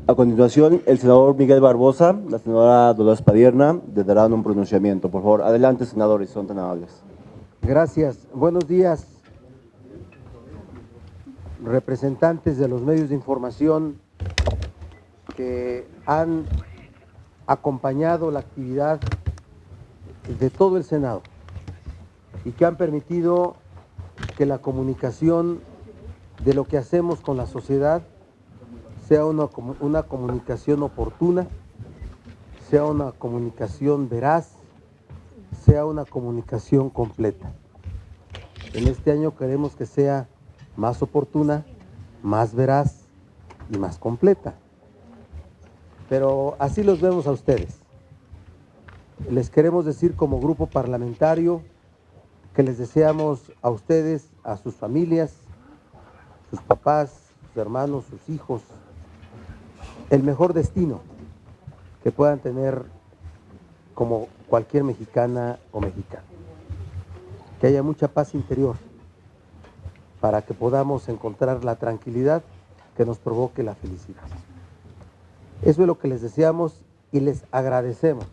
A continuación, el senador Miguel Barbosa, la senadora Dolores Padierna, le darán un pronunciamiento. Por favor, adelante, senadores, son tan amables. Gracias. Buenos días, representantes de los medios de información que han acompañado la actividad de todo el Senado y que han permitido que la comunicación de lo que hacemos con la sociedad sea una comunicación oportuna, sea una comunicación veraz, sea una comunicación completa. En este año queremos que sea más oportuna, más veraz y más completa. Pero así los vemos a ustedes. Les queremos decir como grupo parlamentario que les deseamos a ustedes, a sus familias, sus papás, sus hermanos, sus hijos, el mejor destino que puedan tener como cualquier mexicana o mexicano. Que haya mucha paz interior para que podamos encontrar la tranquilidad que nos provoque la felicidad. Eso es lo que les deseamos y les agradecemos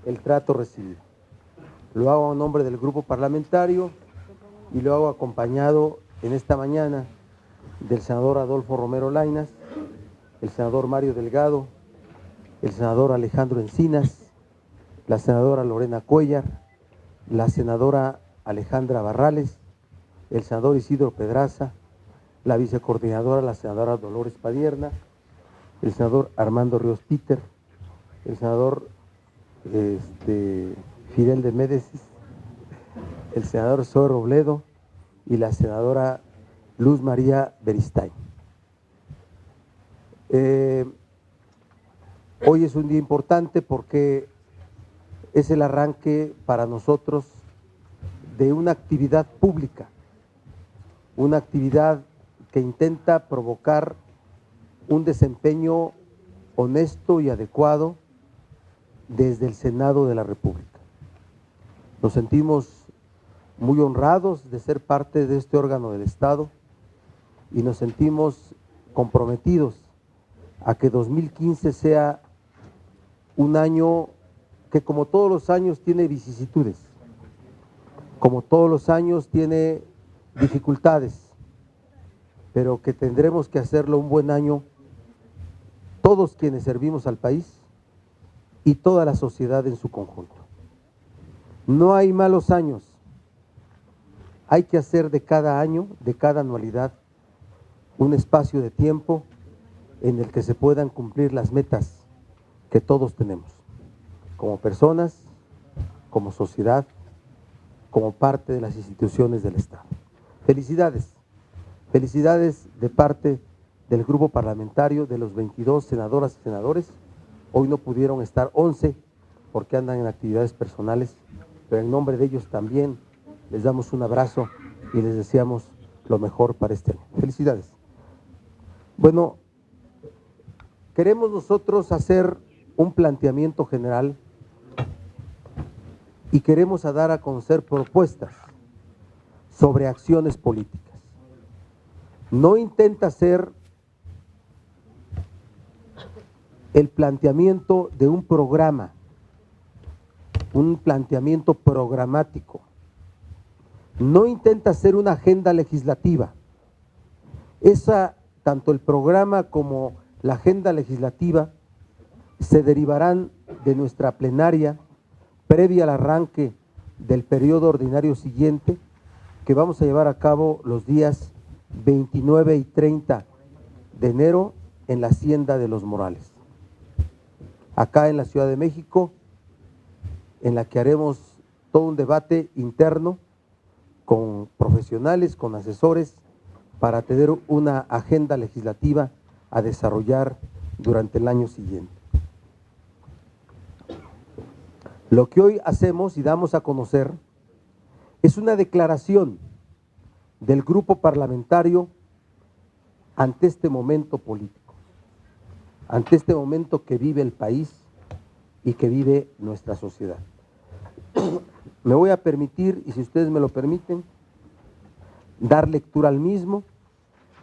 el trato recibido. Lo hago en nombre del grupo parlamentario y lo hago acompañado en esta mañana del senador Adolfo Romero Lainez, el senador Mario Delgado, el senador Alejandro Encinas, la senadora Lorena Cuellar, la senadora Alejandra Barrales, el senador Isidro Pedraza, la vicecoordinadora, la senadora Dolores Padierna, el senador Armando Ríos Peter, el senador Fidel de Médicis, el senador Zoe Robledo y la senadora Luz María Beristain. Hoy es un día importante porque es el arranque para nosotros de una actividad pública, una actividad que intenta provocar un desempeño honesto y adecuado desde el Senado de la República. Nos sentimos muy honrados de ser parte de este órgano del Estado y nos sentimos comprometidos a que 2015 sea un año que, como todos los años, tiene vicisitudes, como todos los años tiene dificultades, pero que tendremos que hacerlo un buen año todos quienes servimos al país y toda la sociedad en su conjunto. No hay malos años, hay que hacer de cada año, de cada anualidad, un espacio de tiempo en el que se puedan cumplir las metas que todos tenemos, como personas, como sociedad, como parte de las instituciones del Estado. Felicidades, felicidades de parte del grupo parlamentario, de los 22 senadoras y senadores. Hoy no pudieron estar 11 porque andan en actividades personales, pero en nombre de ellos también les damos un abrazo y les deseamos lo mejor para este año. Felicidades. Bueno, queremos nosotros hacer un planteamiento general y queremos dar a conocer propuestas sobre acciones políticas. No intenta ser el planteamiento de un programa, un planteamiento programático. No intenta ser una agenda legislativa. Tanto el programa como la agenda legislativa se derivarán de nuestra plenaria previa al arranque del periodo ordinario siguiente, que vamos a llevar a cabo los días 29 y 30 de enero en la Hacienda de los Morales, acá en la Ciudad de México, en la que haremos todo un debate interno con profesionales, con asesores, para tener una agenda legislativa a desarrollar durante el año siguiente. Lo que hoy hacemos y damos a conocer es una declaración del grupo parlamentario ante este momento político, ante este momento que vive el país y que vive nuestra sociedad. Me voy a permitir, y si ustedes me lo permiten, dar lectura al mismo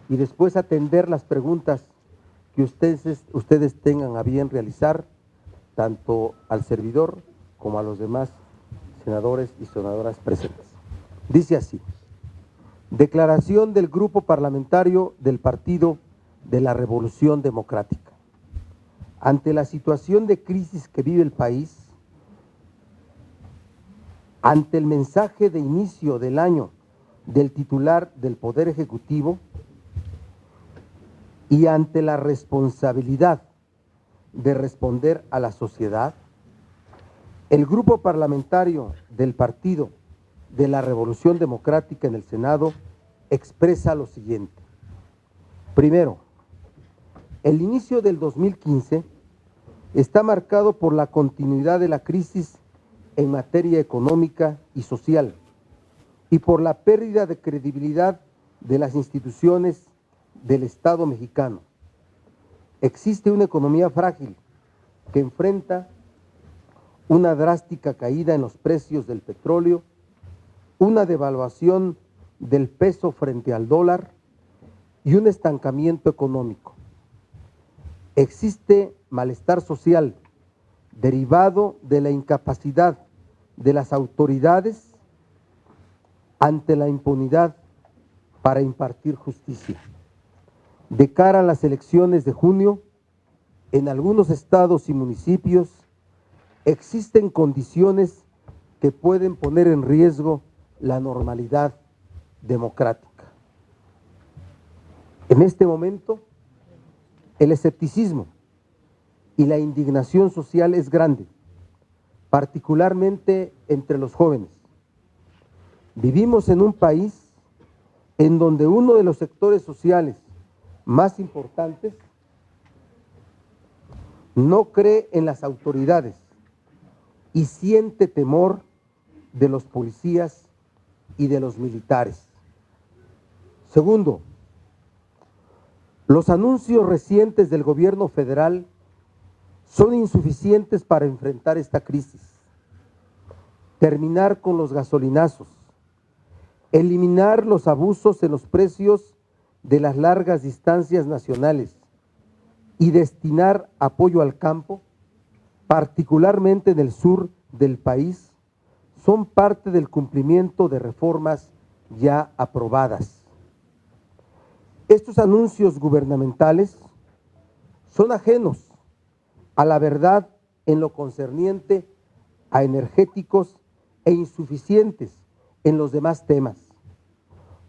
y después atender las preguntas que que ustedes tengan a bien realizar, tanto al servidor como a los demás senadores y senadoras presentes. Dice así: declaración del Grupo Parlamentario del Partido de la Revolución Democrática. Ante la situación de crisis que vive el país, ante el mensaje de inicio del año del titular del Poder Ejecutivo y ante la responsabilidad de responder a la sociedad, el Grupo Parlamentario del Partido de la Revolución Democrática en el Senado expresa lo siguiente. Primero, el inicio del 2015 está marcado por la continuidad de la crisis en materia económica y social y por la pérdida de credibilidad de las instituciones del Estado mexicano. Existe una economía frágil que enfrenta una drástica caída en los precios del petróleo, una devaluación del peso frente al dólar y un estancamiento económico. Existe malestar social derivado de la incapacidad de las autoridades ante la impunidad para impartir justicia. De cara a las elecciones de junio, en algunos estados y municipios existen condiciones que pueden poner en riesgo la normalidad democrática. En este momento, el escepticismo y la indignación social es grande, particularmente entre los jóvenes. Vivimos en un país en donde uno de los sectores sociales más importantes no cree en las autoridades y siente temor de los policías y de los militares. Segundo, los anuncios recientes del gobierno federal son insuficientes para enfrentar esta crisis. Terminar con los gasolinazos, eliminar los abusos en los precios de las largas distancias nacionales y destinar apoyo al campo, particularmente en el sur del país, son parte del cumplimiento de reformas ya aprobadas. Estos anuncios gubernamentales son ajenos a la verdad en lo concerniente a energéticos e insuficientes en los demás temas,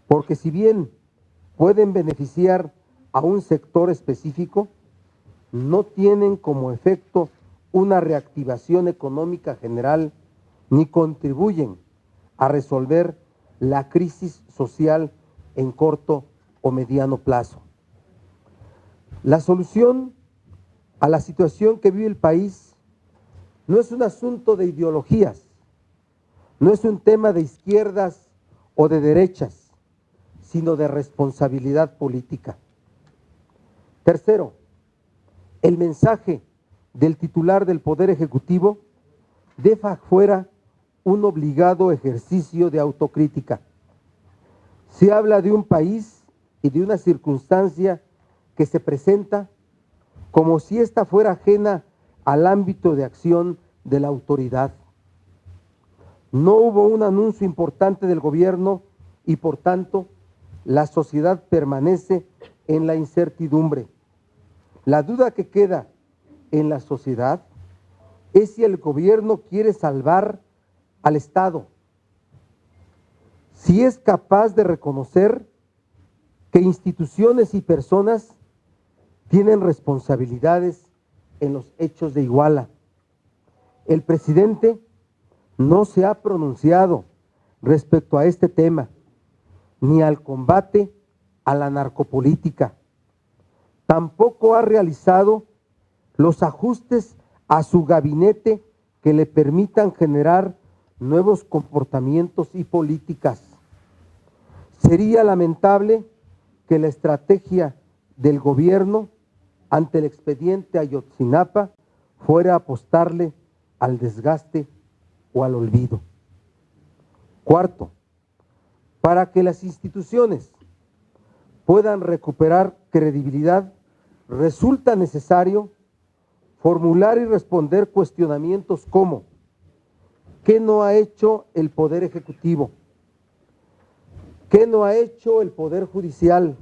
porque si bien pueden beneficiar a un sector específico, no tienen como efecto una reactivación económica general ni contribuyen a resolver la crisis social en corto o mediano plazo. La solución a la situación que vive el país no es un asunto de ideologías, no es un tema de izquierdas o de derechas, sino de responsabilidad política. Tercero, el mensaje del titular del Poder Ejecutivo deja fuera un obligado ejercicio de autocrítica. Se habla de un país y de una circunstancia que se presenta como si ésta fuera ajena al ámbito de acción de la autoridad. No hubo un anuncio importante del gobierno y, por tanto, la sociedad permanece en la incertidumbre. La duda que queda en la sociedad es si el gobierno quiere salvar al Estado, si es capaz de reconocer que instituciones y personas tienen responsabilidades en los hechos de Iguala. El presidente no se ha pronunciado respecto a este tema, ni al combate a la narcopolítica. Tampoco ha realizado los ajustes a su gabinete que le permitan generar nuevos comportamientos y políticas. Sería lamentable que la estrategia del gobierno ante el expediente Ayotzinapa fuera apostarle al desgaste o al olvido. Cuarto, para que las instituciones puedan recuperar credibilidad, resulta necesario formular y responder cuestionamientos como: ¿qué no ha hecho el Poder Ejecutivo? ¿Qué no ha hecho el Poder Judicial?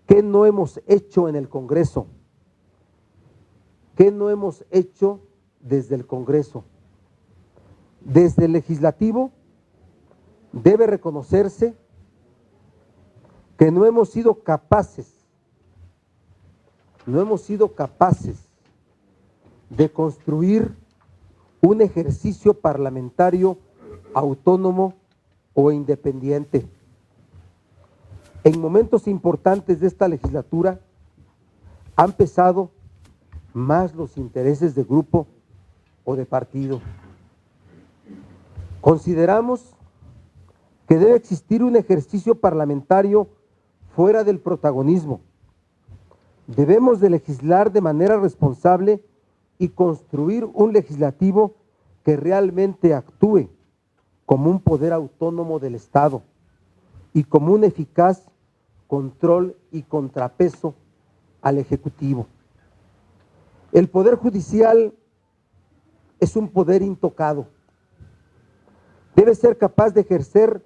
¿Qué no hemos hecho en el Congreso? ¿Qué no hemos hecho desde el Congreso? Desde el Legislativo debe reconocerse que no hemos sido capaces de construir un ejercicio parlamentario autónomo o independiente. En momentos importantes de esta legislatura han pesado más los intereses de grupo o de partido. Consideramos que debe existir un ejercicio parlamentario fuera del protagonismo. Debemos de legislar de manera responsable y construir un legislativo que realmente actúe como un poder autónomo del Estado y como un eficaz control y contrapeso al Ejecutivo. El Poder Judicial es un poder intocado. Debe ser capaz de ejercer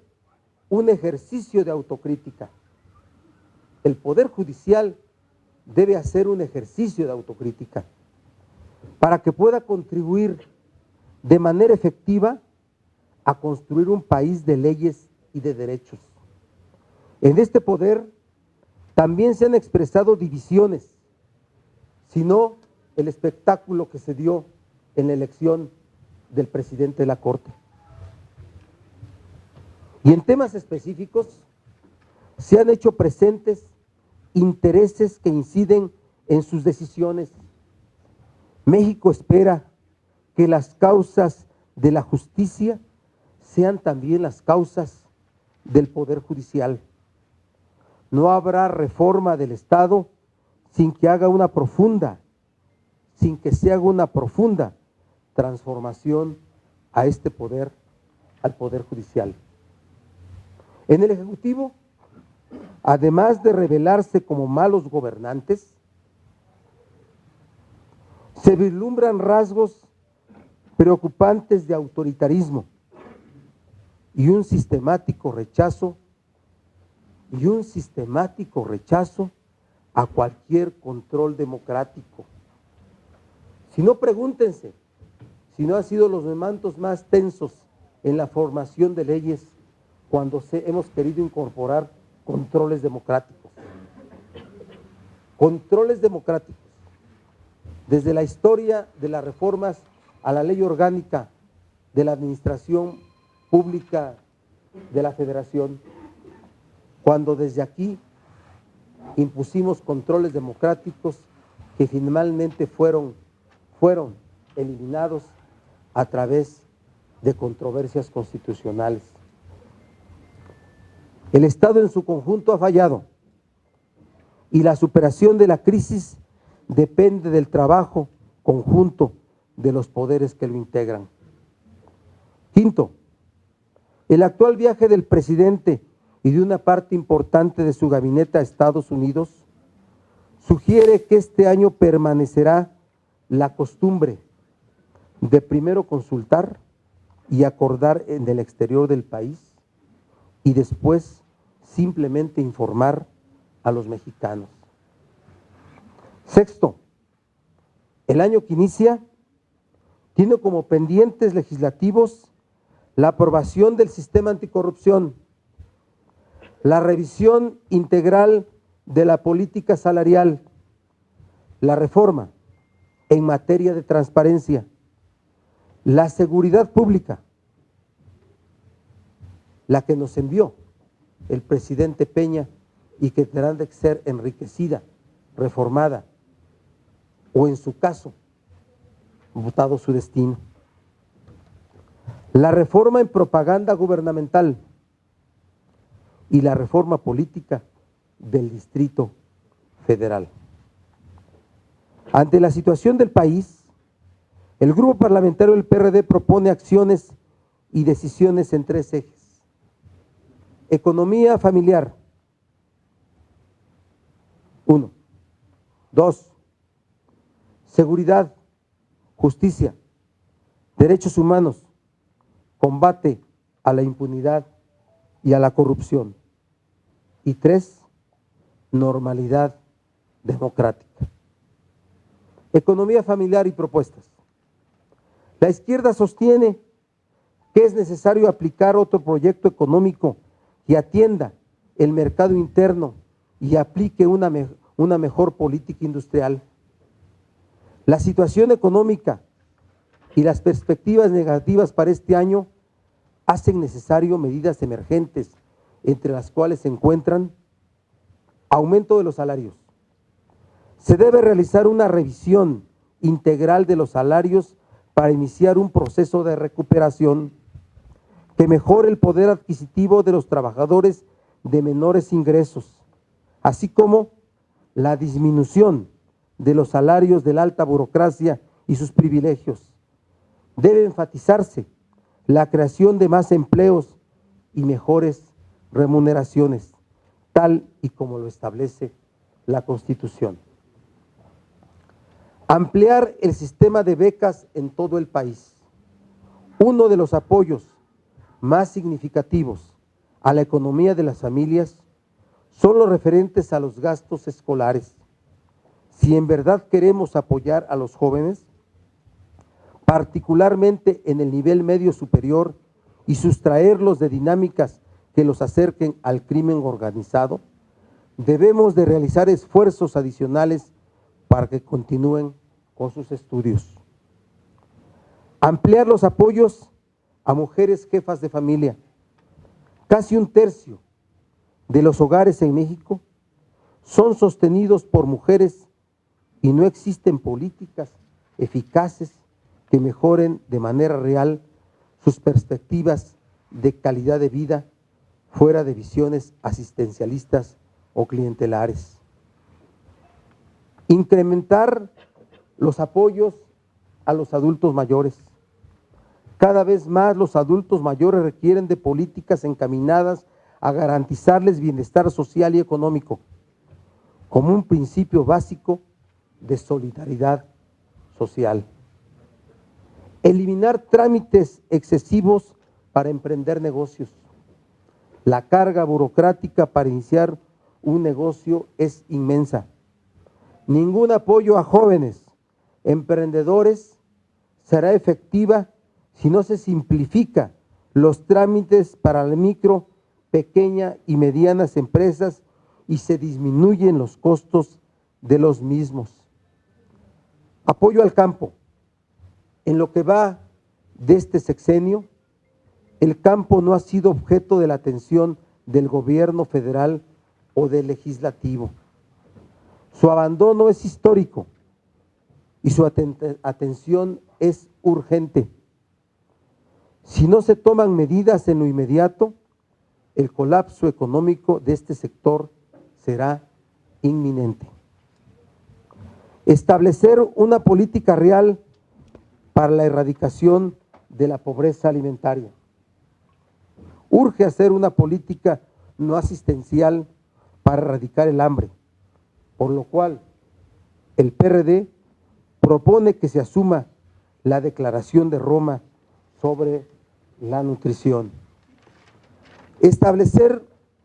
un ejercicio de autocrítica. El Poder Judicial debe hacer un ejercicio de autocrítica para que pueda contribuir de manera efectiva a construir un país de leyes y de derechos. En este poder también se han expresado divisiones, sino el espectáculo que se dio en la elección del presidente de la Corte. Y en temas específicos se han hecho presentes intereses que inciden en sus decisiones. México espera que las causas de la justicia sean también las causas del Poder Judicial. No habrá reforma del Estado sin que se haga una profunda transformación a este poder, al Poder Judicial. En el Ejecutivo, además de revelarse como malos gobernantes, se vislumbran rasgos preocupantes de autoritarismo y un sistemático rechazo a cualquier control democrático. Si no, pregúntense si no han sido los momentos más tensos en la formación de leyes cuando hemos querido incorporar controles democráticos. Controles democráticos. Desde la historia de las reformas a la ley orgánica de la administración pública de la Federación, cuando desde aquí impusimos controles democráticos que finalmente fueron eliminados a través de controversias constitucionales. El Estado en su conjunto ha fallado y la superación de la crisis depende del trabajo conjunto de los poderes que lo integran. Quinto, el actual viaje del presidente y de una parte importante de su gabinete a Estados Unidos sugiere que este año permanecerá la costumbre de primero consultar y acordar en el exterior del país y después simplemente informar a los mexicanos. Sexto, el año que inicia tiene como pendientes legislativos la aprobación del sistema anticorrupción, la revisión integral de la política salarial, la reforma en materia de transparencia, la seguridad pública, la que nos envió el presidente Peña y que tendrá de ser enriquecida, reformada o en su caso, votado su destino. La reforma en propaganda gubernamental y la reforma política del Distrito Federal. Ante la situación del país, el grupo parlamentario del PRD propone acciones y decisiones en tres ejes. Economía familiar. 1. 2, seguridad, justicia, derechos humanos, combate a la impunidad y a la corrupción. Y 3, normalidad democrática. Economía familiar y propuestas. La izquierda sostiene que es necesario aplicar otro proyecto económico que atienda el mercado interno y aplique una mejor política industrial. La situación económica y las perspectivas negativas para este año hacen necesario medidas emergentes, entre las cuales se encuentran aumento de los salarios. Se debe realizar una revisión integral de los salarios para iniciar un proceso de recuperación que mejore el poder adquisitivo de los trabajadores de menores ingresos, así como la disminución de los salarios de la alta burocracia y sus privilegios. Debe enfatizarse la creación de más empleos y mejores remuneraciones, tal y como lo establece la Constitución. Ampliar el sistema de becas en todo el país. Uno de los apoyos más significativos a la economía de las familias son los referentes a los gastos escolares. Si en verdad queremos apoyar a los jóvenes, particularmente en el nivel medio superior, y sustraerlos de dinámicas que los acerquen al crimen organizado, debemos de realizar esfuerzos adicionales para que continúen con sus estudios. Ampliar los apoyos a mujeres jefas de familia. Casi un tercio de los hogares en México son sostenidos por mujeres y no existen políticas eficaces que mejoren de manera real sus perspectivas de calidad de vida fuera de visiones asistencialistas o clientelares. Incrementar los apoyos a los adultos mayores. Cada vez más los adultos mayores requieren de políticas encaminadas a garantizarles bienestar social y económico, como un principio básico de solidaridad social. Eliminar trámites excesivos para emprender negocios. La carga burocrática para iniciar un negocio es inmensa. Ningún apoyo a jóvenes emprendedores será efectiva si no se simplifica los trámites para la micro, pequeña y medianas empresas y se disminuyen los costos de los mismos. Apoyo al campo. En lo que va de este sexenio, el campo no ha sido objeto de la atención del gobierno federal o del legislativo. Su abandono es histórico y su atención es urgente. Si no se toman medidas en lo inmediato, el colapso económico de este sector será inminente. Establecer una política real para la erradicación de la pobreza alimentaria. Urge hacer una política no asistencial para erradicar el hambre, por lo cual el PRD propone que se asuma la Declaración de Roma sobre la nutrición. Establecer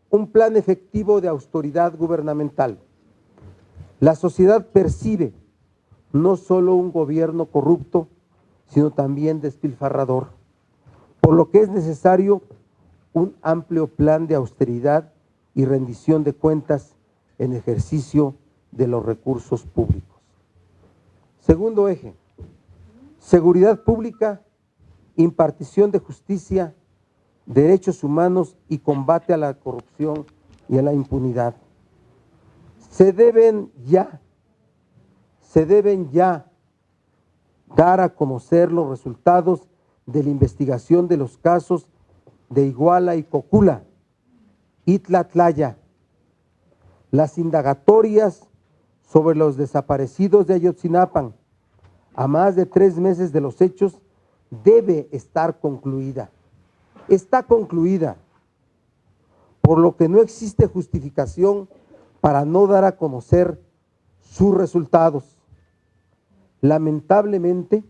un plan efectivo de austeridad gubernamental. La sociedad percibe no solo un gobierno corrupto, sino también despilfarrador, por lo que es necesario un amplio plan de austeridad y rendición de cuentas en ejercicio de los recursos públicos. Segundo eje, seguridad pública, impartición de justicia, derechos humanos y combate a la corrupción y a la impunidad. Se deben ya dar a conocer los resultados de la investigación de los casos de Iguala y Cocula, Itla-Tlaya, las indagatorias sobre los desaparecidos de Ayotzinapa, a más de 3 meses de los hechos, debe estar concluida. Está concluida, por lo que no existe justificación para no dar a conocer sus resultados. Lamentablemente,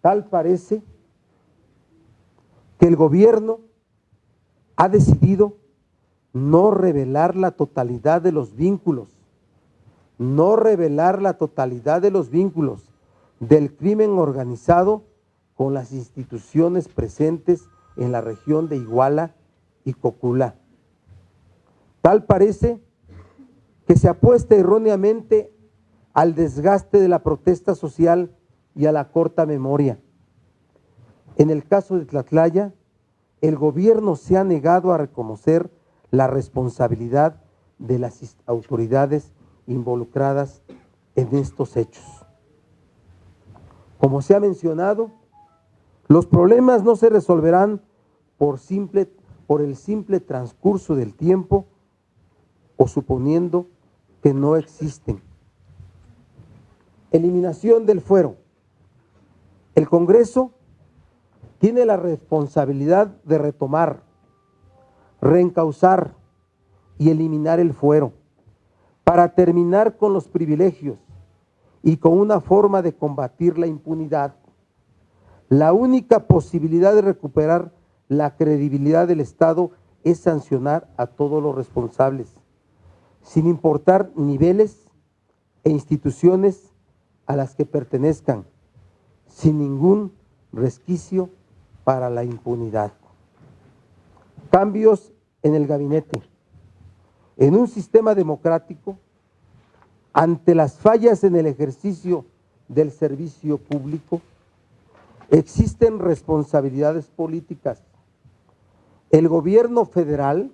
tal parece que el gobierno ha decidido no revelar la totalidad de los vínculos, del crimen organizado con las instituciones presentes en la región de Iguala y Cocula. Tal parece que se apuesta erróneamente al desgaste de la protesta social y a la corta memoria. En el caso de Tlatlaya, el gobierno se ha negado a reconocer la responsabilidad de las autoridades involucradas en estos hechos. Como se ha mencionado, los problemas no se resolverán por el simple transcurso del tiempo o suponiendo que no existen. Eliminación del fuero. El Congreso tiene la responsabilidad de retomar, reencauzar y eliminar el fuero para terminar con los privilegios y con una forma de combatir la impunidad. La única posibilidad de recuperar la credibilidad del Estado es sancionar a todos los responsables, sin importar niveles e instituciones a las que pertenezcan, sin ningún resquicio para la impunidad. Cambios en el gabinete. En un sistema democrático, ante las fallas en el ejercicio del servicio público, existen responsabilidades políticas. El gobierno federal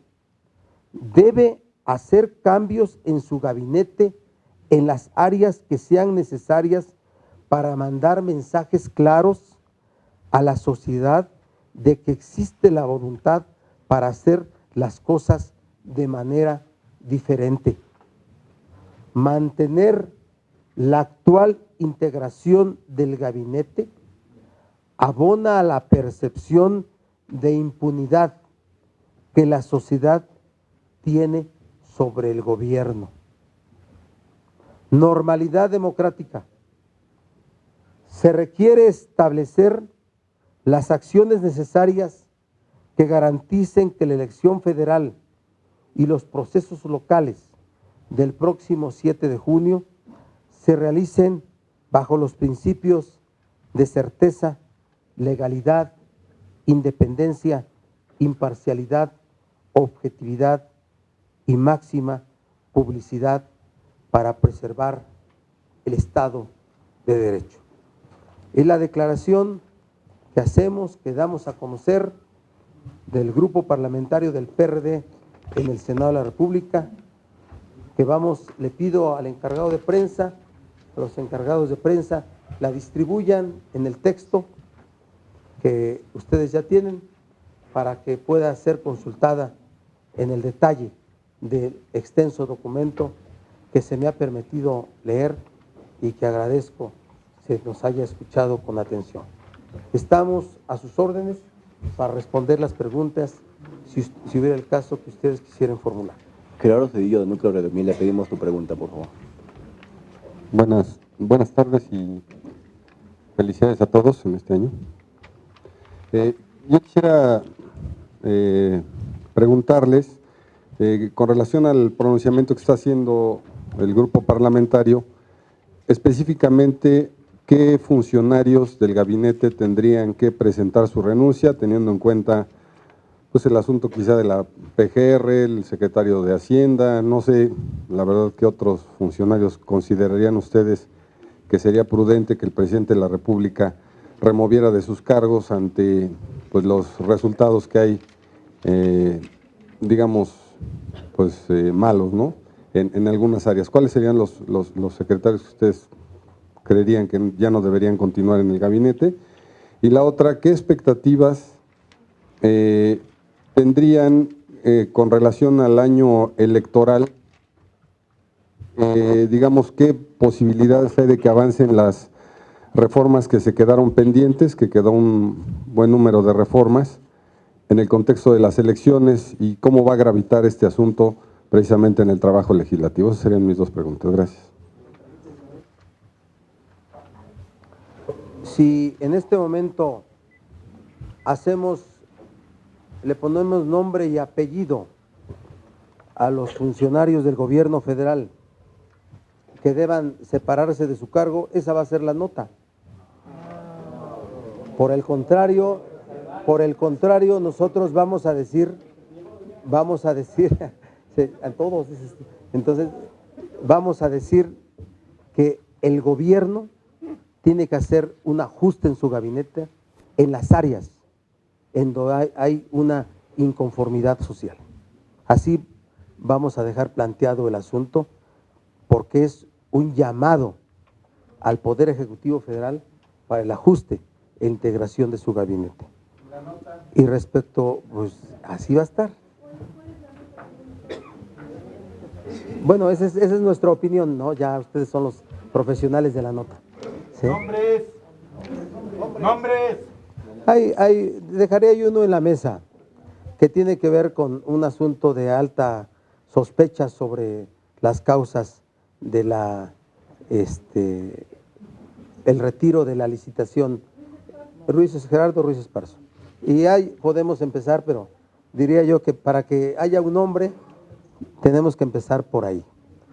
debe hacer cambios en su gabinete en las áreas que sean necesarias para mandar mensajes claros a la sociedad de que existe la voluntad para hacer las cosas de manera diferente. Mantener la actual integración del gabinete abona a la percepción de impunidad que la sociedad tiene sobre el gobierno. Normalidad democrática. Se requiere establecer las acciones necesarias que garanticen que la elección federal y los procesos locales del próximo 7 de junio se realicen bajo los principios de certeza, legalidad, independencia, imparcialidad, objetividad y máxima publicidad para preservar el Estado de Derecho. Es la declaración que hacemos, que damos a conocer del Grupo Parlamentario del PRD en el Senado de la República, que le pido al encargado de prensa, a los encargados de prensa, la distribuyan en el texto que ustedes ya tienen para que pueda ser consultada en el detalle del extenso documento que se me ha permitido leer y que agradezco se nos haya escuchado con atención. Estamos a sus órdenes para responder las preguntas si hubiera el caso que ustedes quisieran formular. Gerardo Cedillo, de Núcleo Red 2000, le pedimos tu pregunta, por favor. Buenas tardes y felicidades a todos en este año. Yo quisiera preguntarles, con relación al pronunciamiento que está haciendo el grupo parlamentario, específicamente, ¿qué funcionarios del gabinete tendrían que presentar su renuncia, teniendo en cuenta pues el asunto quizá de la PGR, el secretario de Hacienda, no sé, la verdad, qué otros funcionarios considerarían ustedes que sería prudente que el presidente de la República removiera de sus cargos ante pues los resultados que hay, digamos, pues malos, ¿no? En algunas áreas. ¿Cuáles serían los secretarios que ustedes creerían que ya no deberían continuar en el gabinete? Y la otra, ¿qué expectativas tendrían con relación al año electoral? Digamos, ¿qué posibilidades hay de que avancen las reformas que se quedaron pendientes, que quedó un buen número de reformas en el contexto de las elecciones, y cómo va a gravitar este asunto precisamente en el trabajo legislativo? Esas serían mis dos preguntas. Gracias. si en este momento le ponemos nombre y apellido a los funcionarios del gobierno federal que deban separarse de su cargo, esa va a ser la nota. Por el contrario, nosotros vamos a decir a todos, entonces vamos a decir que el gobierno tiene que hacer un ajuste en su gabinete en las áreas en donde hay una inconformidad social. Así vamos a dejar planteado el asunto, porque es un llamado al Poder Ejecutivo Federal para el ajuste e integración de su gabinete. Y respecto, pues así va a estar. Bueno, esa es nuestra opinión, ¿no? Ya ustedes son los profesionales de la nota. ¿Sí? Nombres. Dejaré ahí uno en la mesa que tiene que ver con un asunto de alta sospecha sobre las causas de el retiro de la licitación Gerardo Ruiz Esparzo. Y ahí podemos empezar, pero diría yo que para que haya un hombre tenemos que empezar por ahí,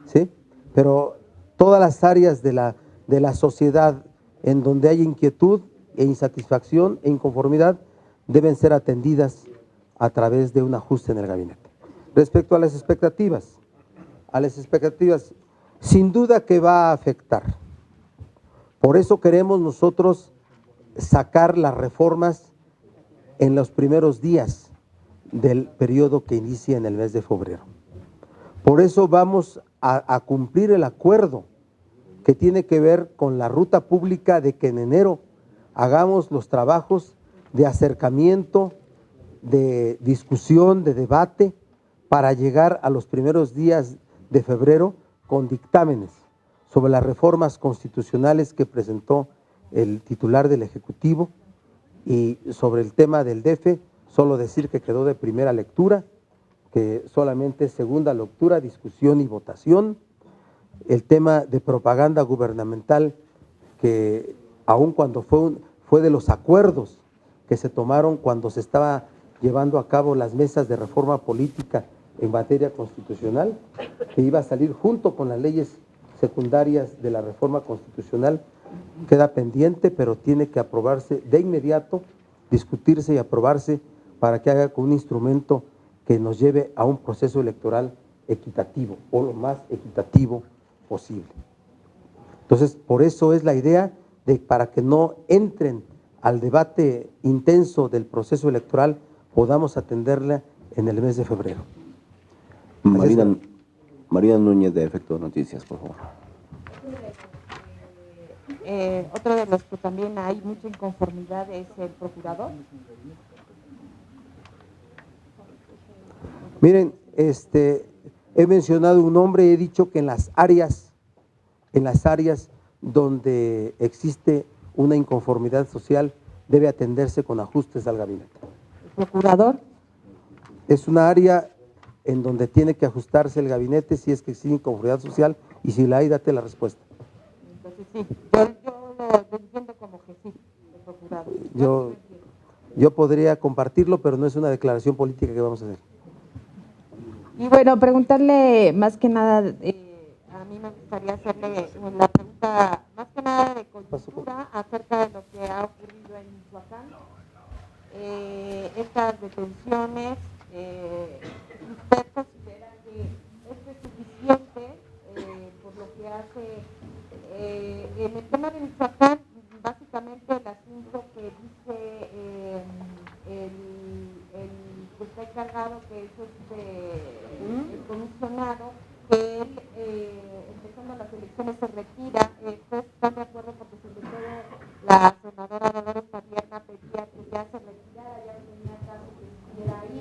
¿sí? Pero todas las áreas de la sociedad en donde hay inquietud e insatisfacción e inconformidad deben ser atendidas a través de un ajuste en el gabinete. Respecto a las expectativas, sin duda que va a afectar. Por eso queremos nosotros sacar las reformas en los primeros días del periodo que inicia en el mes de febrero. Por eso vamos a cumplir el acuerdo que tiene que ver con la ruta pública de que en enero hagamos los trabajos de acercamiento, de discusión, de debate, para llegar a los primeros días de febrero con dictámenes sobre las reformas constitucionales que presentó el titular del Ejecutivo. Y sobre el tema del DF, solo decir que quedó de primera lectura, que solamente es segunda lectura, discusión y votación. El tema de propaganda gubernamental, que aun cuando fue de los acuerdos que se tomaron cuando se estaba llevando a cabo las mesas de reforma política en materia constitucional, que iba a salir junto con las leyes secundarias de la reforma constitucional, queda pendiente, pero tiene que aprobarse de inmediato, discutirse y aprobarse para que haga con un instrumento que nos lleve a un proceso electoral equitativo o lo más equitativo posible. Entonces, por eso es la idea de para que no entren al debate intenso del proceso electoral, podamos atenderla en el mes de febrero. Marina Núñez, de Efecto Noticias, por favor. Otro de los que también hay mucha inconformidad es el procurador. Miren, he mencionado un nombre, he dicho que en las áreas donde existe una inconformidad social debe atenderse con ajustes al gabinete. ¿El procurador? Es una área en donde tiene que ajustarse el gabinete si es que existe inconformidad social, y si la hay, date la respuesta. Entonces sí, yo lo entiendo como que sí, el procurador. Yo podría compartirlo, pero no es una declaración política que vamos a hacer. Y bueno, preguntarle más que nada, a mí me gustaría hacerle la pregunta más que nada de coyuntura acerca de lo que ha ocurrido en Michoacán. Estas detenciones, ¿usted considera que esto es suficiente por lo que hace en el tema de Michoacán? Básicamente el asunto que dice el que está encargado, que es el comisionado, que él, empezando las elecciones, se retira. ¿Ustedes están de acuerdo? Porque sobre todo la senadora Dolores Padierna pedía que ya se retirara, ya no tenía caso que estuviera ahí.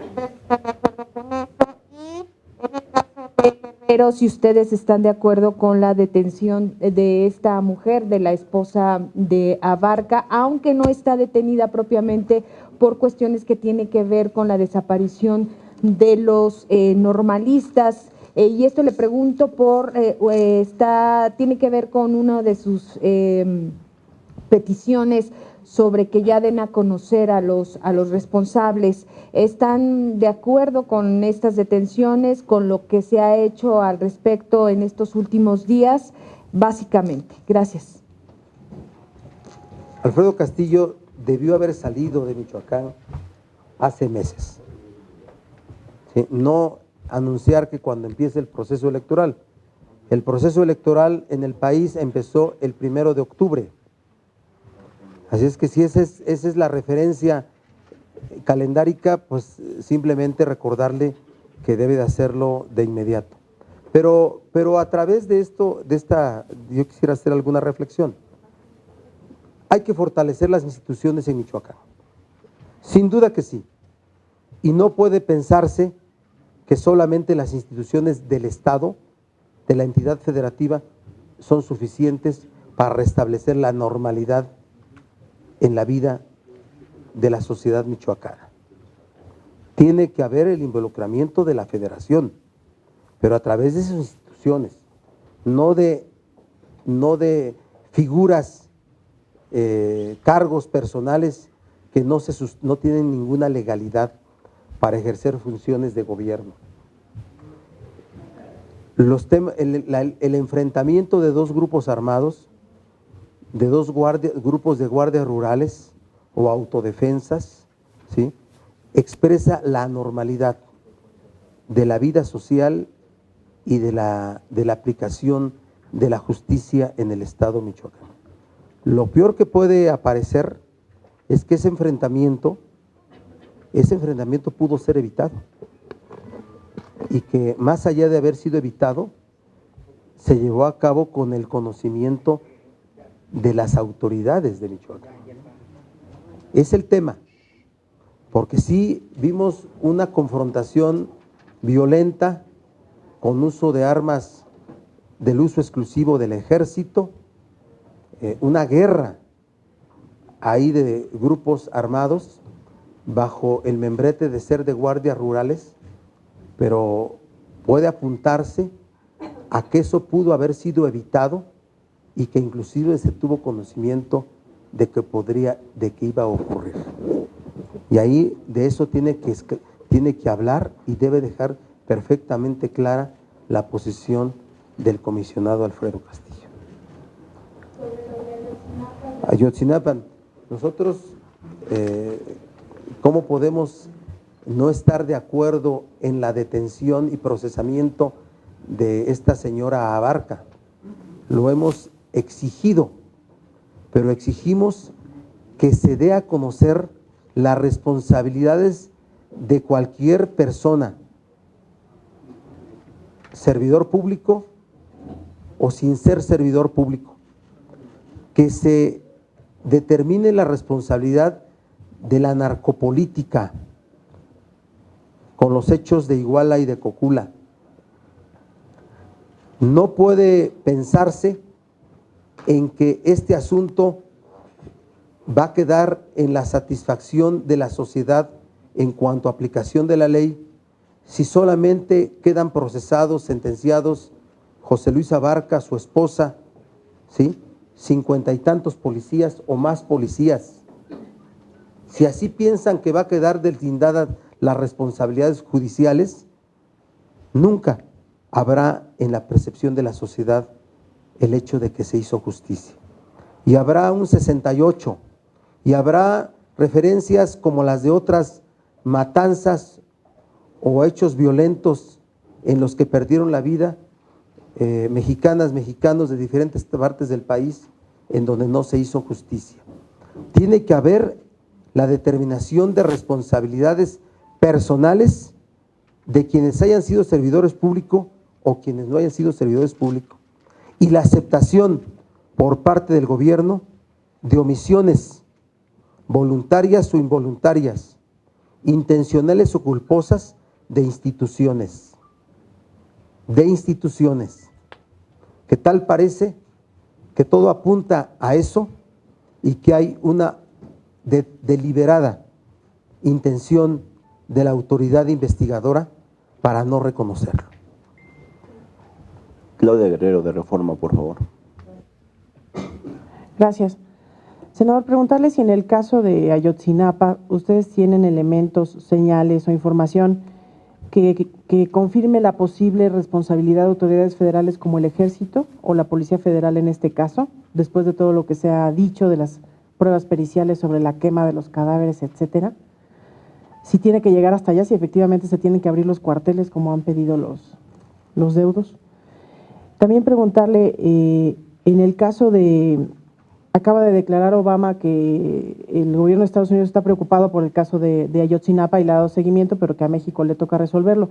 ¿Ustedes están de acuerdo con eso? Y en el caso de Guerrero, si ustedes están de acuerdo con la detención de esta mujer, de la esposa de Abarca, aunque no está detenida propiamente por cuestiones que tienen que ver con la desaparición de los normalistas. Y esto le pregunto tiene que ver con uno de sus peticiones sobre que ya den a conocer a los responsables. ¿Están de acuerdo con estas detenciones, con lo que se ha hecho al respecto en estos últimos días? Básicamente. Gracias. Alfredo Castillo debió haber salido de Michoacán hace meses. ¿Sí? No anunciar que cuando empiece el proceso electoral. El proceso electoral en el país empezó el 1 de octubre. Así es que si esa es la referencia calendárica, pues simplemente recordarle que debe de hacerlo de inmediato. Pero a través de esto, yo quisiera hacer alguna reflexión. Hay que fortalecer las instituciones en Michoacán. Sin duda que sí. Y no puede pensarse que solamente las instituciones del Estado, de la entidad federativa, son suficientes para restablecer la normalidad en la vida de la sociedad michoacana. Tiene que haber el involucramiento de la federación, pero a través de esas instituciones, no de figuras, cargos personales que no tienen ninguna legalidad para ejercer funciones de gobierno. El enfrentamiento de dos grupos armados, de dos grupos de guardias rurales o autodefensas, ¿sí?, expresa la anormalidad de la vida social y de la aplicación de la justicia en el Estado michoacano. Lo peor que puede aparecer es que ese enfrentamiento pudo ser evitado y que más allá de haber sido evitado, se llevó a cabo con el conocimiento de las autoridades de Michoacán. Es el tema, porque sí vimos una confrontación violenta con uso de armas del uso exclusivo del ejército, una guerra ahí de grupos armados bajo el membrete de ser de guardias rurales, pero puede apuntarse a que eso pudo haber sido evitado y que inclusive se tuvo conocimiento de que iba a ocurrir. Y ahí de eso tiene que hablar y debe dejar perfectamente clara la posición del comisionado Alfredo Castillo. Ayotzinapa, nosotros, ¿cómo podemos no estar de acuerdo en la detención y procesamiento de esta señora Abarca? Lo hemos exigido, pero exigimos que se dé a conocer las responsabilidades de cualquier persona, servidor público o sin ser servidor público, que se determine la responsabilidad de la narcopolítica con los hechos de Iguala y de Cocula. No puede pensarse en que este asunto va a quedar en la satisfacción de la sociedad en cuanto a aplicación de la ley si solamente quedan procesados, sentenciados José Luis Abarca, su esposa, ¿sí?, 50 y tantos policías o más policías. Si así piensan que va a quedar deslindadas las responsabilidades judiciales, nunca habrá en la percepción de la sociedad el hecho de que se hizo justicia. Y habrá un 68, y habrá referencias como las de otras matanzas o hechos violentos en los que perdieron la vida mexicanos de diferentes partes del país en donde no se hizo justicia. Tiene que haber la determinación de responsabilidades personales de quienes hayan sido servidores públicos o quienes no hayan sido servidores públicos, y la aceptación por parte del gobierno de omisiones voluntarias o involuntarias, intencionales o culposas de instituciones, que tal parece que todo apunta a eso y que hay una deliberada intención de la autoridad investigadora para no reconocerlo. Claudia Guerrero, de Reforma, por favor. Gracias. Senador, preguntarle si en el caso de Ayotzinapa ustedes tienen elementos, señales o información que confirme la posible responsabilidad de autoridades federales como el Ejército o la Policía Federal en este caso, después de todo lo que se ha dicho de las pruebas periciales sobre la quema de los cadáveres, etcétera. Si tiene que llegar hasta allá, si efectivamente se tienen que abrir los cuarteles como han pedido los deudos. También preguntarle, en el caso de, acaba de declarar Obama que el gobierno de Estados Unidos está preocupado por el caso de Ayotzinapa y le ha dado seguimiento, pero que a México le toca resolverlo.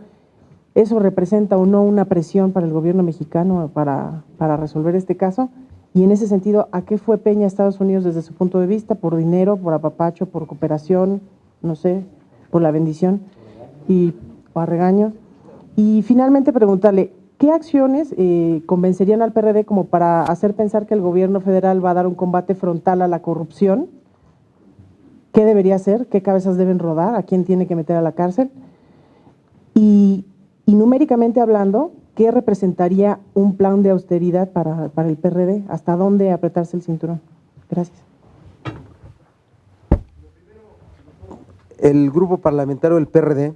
¿Eso representa o no una presión para el gobierno mexicano para resolver este caso? Y en ese sentido, ¿a qué fue Peña a Estados Unidos desde su punto de vista? ¿Por dinero, por apapacho, por cooperación, no sé, por la bendición o a regaño? Y finalmente preguntarle, ¿qué acciones convencerían al PRD como para hacer pensar que el gobierno federal va a dar un combate frontal a la corrupción? ¿Qué debería hacer? ¿Qué cabezas deben rodar? ¿A quién tiene que meter a la cárcel? Y numéricamente hablando, ¿qué representaría un plan de austeridad para el PRD? ¿Hasta dónde apretarse el cinturón? Gracias. El grupo parlamentario del PRD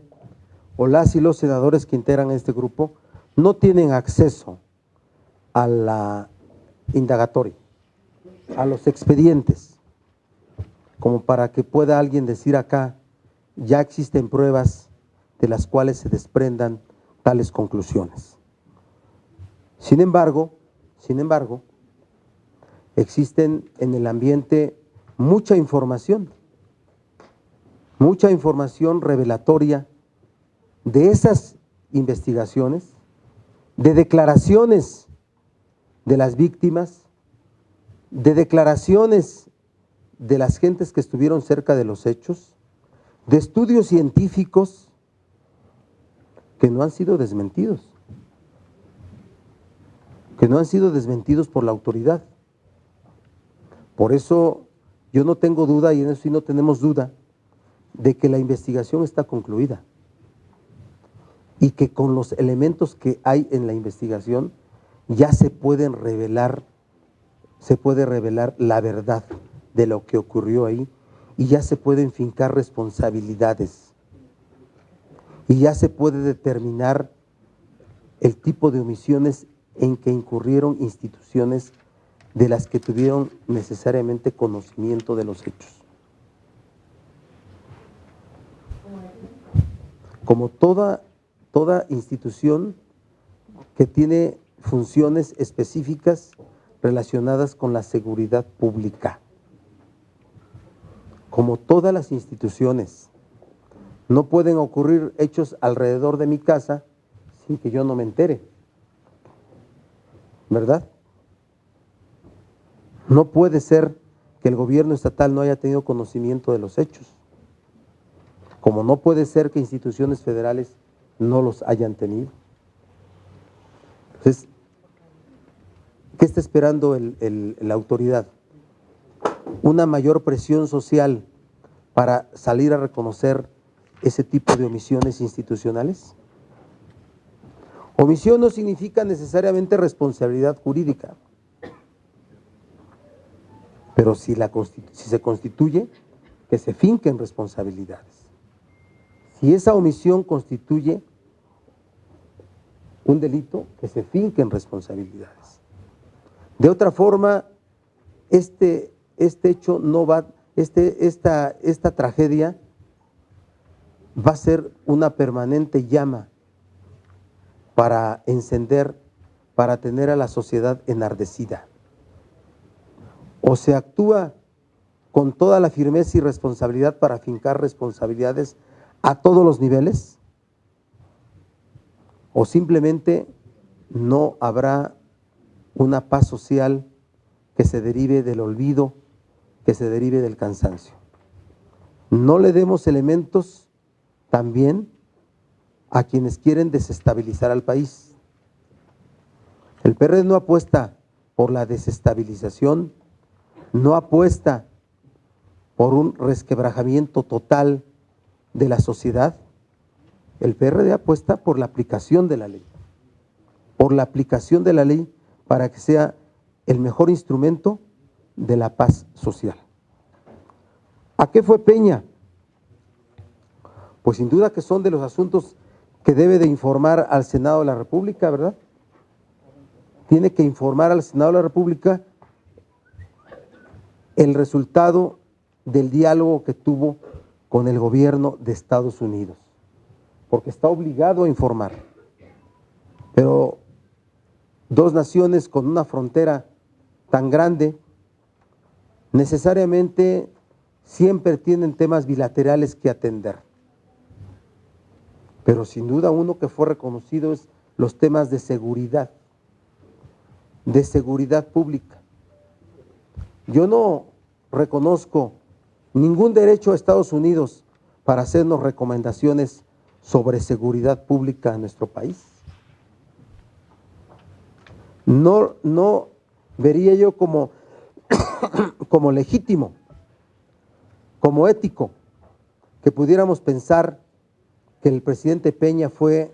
o las y los senadores que integran este grupo no tienen acceso a la indagatoria, a los expedientes, como para que pueda alguien decir acá, ya existen pruebas de las cuales se desprendan tales conclusiones. Sin embargo, existen en el ambiente mucha información revelatoria de esas investigaciones, de declaraciones de las víctimas, de declaraciones de las gentes que estuvieron cerca de los hechos, de estudios científicos que no han sido desmentidos, por la autoridad. Por eso yo no tengo duda, y en eso sí no tenemos duda, de que la investigación está concluida y que con los elementos que hay en la investigación ya se puede revelar la verdad de lo que ocurrió ahí y ya se pueden fincar responsabilidades y ya se puede determinar el tipo de omisiones en que incurrieron instituciones de las que tuvieron necesariamente conocimiento de los hechos. Como toda institución que tiene funciones específicas relacionadas con la seguridad pública. Como todas las instituciones, no pueden ocurrir hechos alrededor de mi casa sin que yo no me entere, ¿verdad? No puede ser que el gobierno estatal no haya tenido conocimiento de los hechos, como no puede ser que instituciones federales no los hayan tenido. Entonces, ¿qué está esperando la autoridad? Una mayor presión social para salir a reconocer ese tipo de omisiones institucionales. Omisión no significa necesariamente responsabilidad jurídica, pero si se constituye, que se finquen responsabilidades. Si esa omisión constituye un delito, que se finquen responsabilidades. De otra forma, este hecho no va, esta tragedia va a ser una permanente llama para encender, para tener a la sociedad enardecida. O se actúa con toda la firmeza y responsabilidad para fincar responsabilidades a todos los niveles, o simplemente no habrá una paz social que se derive del olvido, que se derive del cansancio. No le demos elementos también a quienes quieren desestabilizar al país. El PRD no apuesta por la desestabilización, no apuesta por un resquebrajamiento total de la sociedad. El PRD apuesta por la aplicación de la ley, para que sea el mejor instrumento de la paz social. ¿A qué fue Peña? Pues sin duda que son de los asuntos que debe de informar al Senado de la República, ¿verdad? Tiene que informar al Senado de la República el resultado del diálogo que tuvo con el gobierno de Estados Unidos, porque está obligado a informar. Pero dos naciones con una frontera tan grande, necesariamente siempre tienen temas bilaterales que atender. Pero sin duda uno que fue reconocido es los temas de seguridad pública. Yo no reconozco ningún derecho a Estados Unidos para hacernos recomendaciones sobre seguridad pública en nuestro país. No vería yo como legítimo, como ético, que pudiéramos pensar que el presidente Peña fue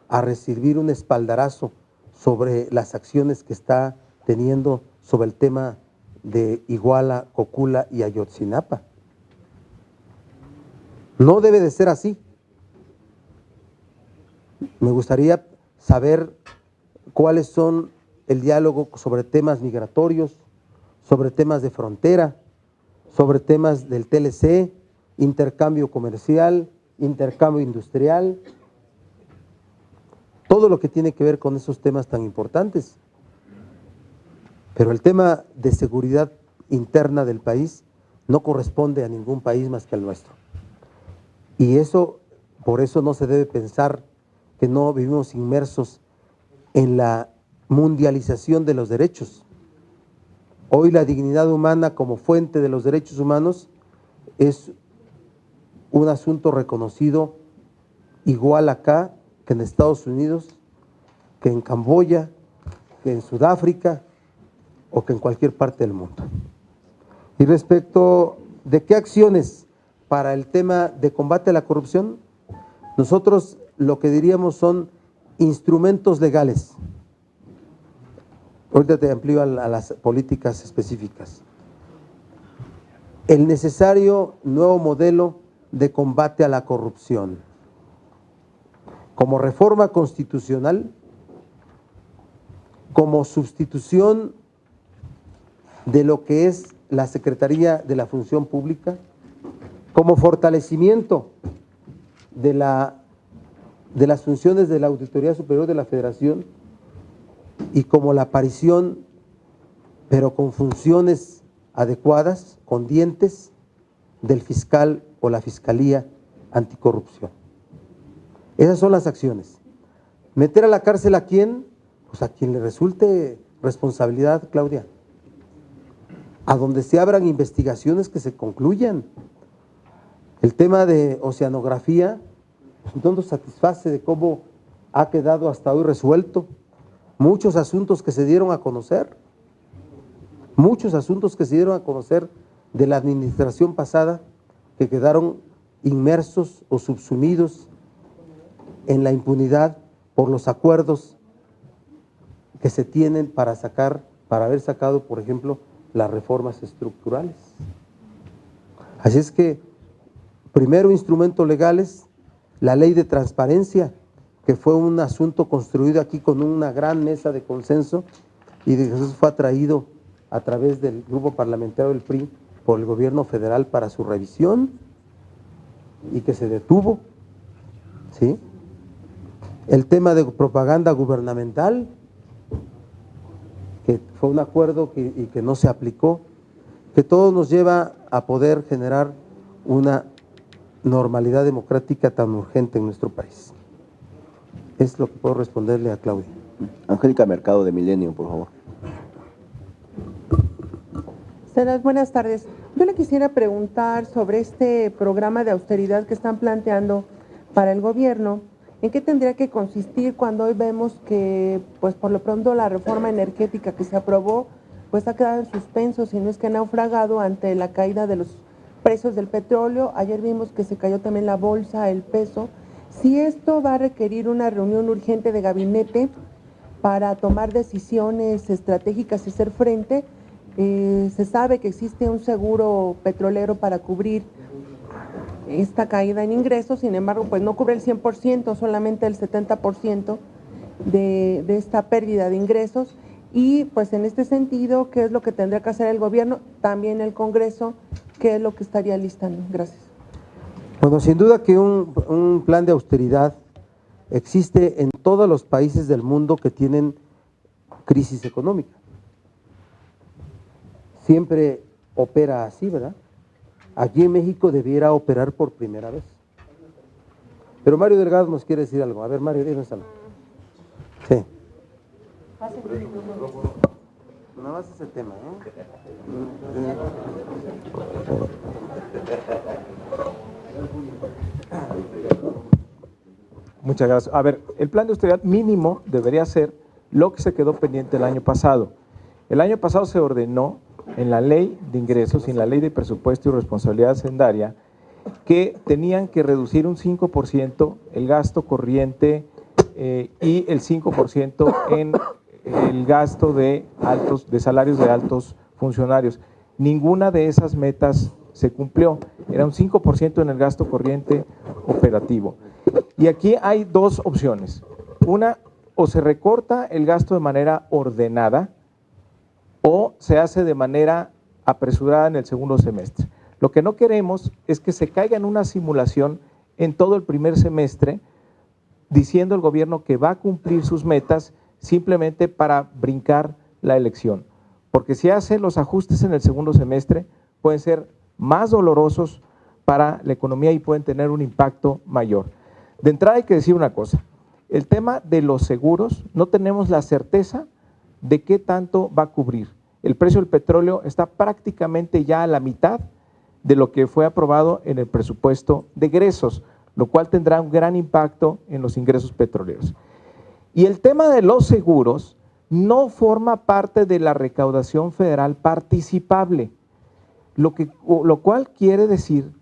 a recibir un espaldarazo sobre las acciones que está teniendo sobre el tema de Iguala, Cocula y Ayotzinapa. No debe de ser así. Me gustaría saber cuáles son el diálogo sobre temas migratorios, sobre temas de frontera, sobre temas del TLC, intercambio comercial, intercambio industrial, todo lo que tiene que ver con esos temas tan importantes. Pero el tema de seguridad interna del país no corresponde a ningún país más que al nuestro. Y eso, por eso no se debe pensar que no vivimos inmersos en la mundialización de los derechos. Hoy la dignidad humana como fuente de los derechos humanos es un asunto reconocido igual acá que en Estados Unidos, que en Camboya, que en Sudáfrica o que en cualquier parte del mundo. Y respecto de qué acciones para el tema de combate a la corrupción, nosotros lo que diríamos son instrumentos legales. Ahorita te amplío a las políticas específicas. El necesario nuevo modelo de combate a la corrupción, como reforma constitucional, como sustitución de lo que es la Secretaría de la Función Pública, como fortalecimiento de las funciones de la Auditoría Superior de la Federación y como la aparición, pero con funciones adecuadas, con dientes, del fiscal o la Fiscalía Anticorrupción. Esas son las acciones. ¿Meter a la cárcel a quién? Pues a quien le resulte responsabilidad, Claudia. A donde se abran investigaciones que se concluyan. El tema de oceanografía no nos satisface de cómo ha quedado hasta hoy resuelto. Muchos asuntos que se dieron a conocer, de la administración pasada que quedaron inmersos o subsumidos en la impunidad por los acuerdos que se tienen para haber sacado, por ejemplo, las reformas estructurales. Así es que, primero, instrumentos legales, la ley de transparencia, que fue un asunto construido aquí con una gran mesa de consenso y de eso fue atraído a través del grupo parlamentario del PRI por el gobierno federal para su revisión y que se detuvo, ¿sí? El tema de propaganda gubernamental, que fue un acuerdo y que no se aplicó, que todo nos lleva a poder generar una normalidad democrática tan urgente en nuestro país. Es lo que puedo responderle a Claudia. Angélica Mercado de Milenio, por favor. Senador, buenas tardes. Yo le quisiera preguntar sobre este programa de austeridad que están planteando para el gobierno. ¿En qué tendría que consistir cuando hoy vemos que, pues por lo pronto, la reforma energética que se aprobó, pues ha quedado en suspenso, si no es que ha naufragado ante la caída de los precios del petróleo? Ayer vimos que se cayó también la bolsa, el peso. Si esto va a requerir una reunión urgente de gabinete para tomar decisiones estratégicas y hacer frente, Se sabe que existe un seguro petrolero para cubrir esta caída en ingresos, sin embargo, pues no cubre el 100%, solamente el 70% de esta pérdida de ingresos. Y pues en este sentido, ¿qué es lo que tendría que hacer el gobierno? También el Congreso, ¿qué es lo que estaría listando? Gracias. Bueno, sin duda que un plan de austeridad existe en todos los países del mundo que tienen crisis económica. Siempre opera así, ¿verdad? Aquí en México debiera operar por primera vez. Pero Mario Delgado nos quiere decir algo. A ver, Mario, dinos algo. Sí. Nada más ese tema, Muchas gracias. A ver, el plan de austeridad mínimo debería ser lo que se quedó pendiente el año pasado. El año pasado se ordenó en la ley de ingresos y en la ley de presupuesto y responsabilidad hacendaria que tenían que reducir un 5% el gasto corriente y el 5% en el gasto de salarios de altos funcionarios. Ninguna de esas metas se cumplió. Era un 5% en el gasto corriente operativo. Y aquí hay dos opciones. Una, o se recorta el gasto de manera ordenada o se hace de manera apresurada en el segundo semestre. Lo que no queremos es que se caiga en una simulación en todo el primer semestre diciendo el gobierno que va a cumplir sus metas simplemente para brincar la elección. Porque si hace los ajustes en el segundo semestre pueden ser más dolorosos para la economía y pueden tener un impacto mayor. De entrada hay que decir una cosa, el tema de los seguros no tenemos la certeza de qué tanto va a cubrir. El precio del petróleo está prácticamente ya a la mitad de lo que fue aprobado en el presupuesto de egresos, lo cual tendrá un gran impacto en los ingresos petroleros. Y el tema de los seguros no forma parte de la recaudación federal participable, lo cual quiere decir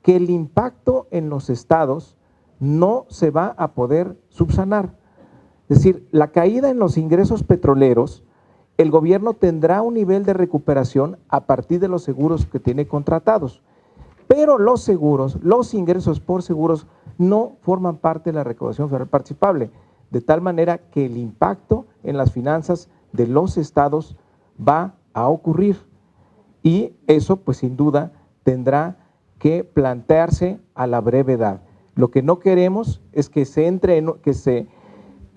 que el impacto en los estados no se va a poder subsanar. Es decir, la caída en los ingresos petroleros, el gobierno tendrá un nivel de recuperación a partir de los seguros que tiene contratados, pero los seguros, los ingresos por seguros no forman parte de la recaudación federal participable, de tal manera que el impacto en las finanzas de los estados va a ocurrir y eso pues sin duda tendrá que plantearse a la brevedad. Lo que no queremos es que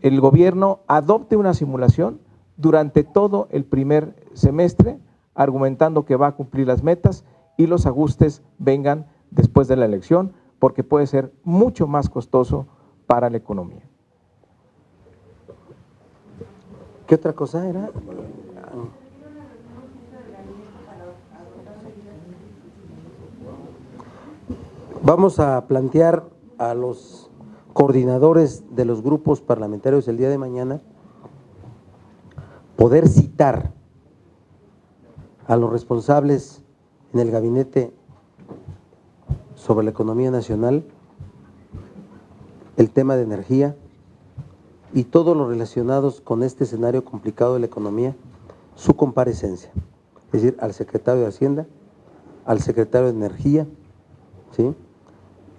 el gobierno adopte una simulación durante todo el primer semestre, argumentando que va a cumplir las metas y los ajustes vengan después de la elección, porque puede ser mucho más costoso para la economía. ¿Qué otra cosa era? Vamos a plantear a los coordinadores de los grupos parlamentarios el día de mañana poder citar a los responsables en el gabinete sobre la economía nacional, el tema de energía y todos los relacionados con este escenario complicado de la economía, su comparecencia, es decir, al secretario de Hacienda, al secretario de Energía, ¿sí?,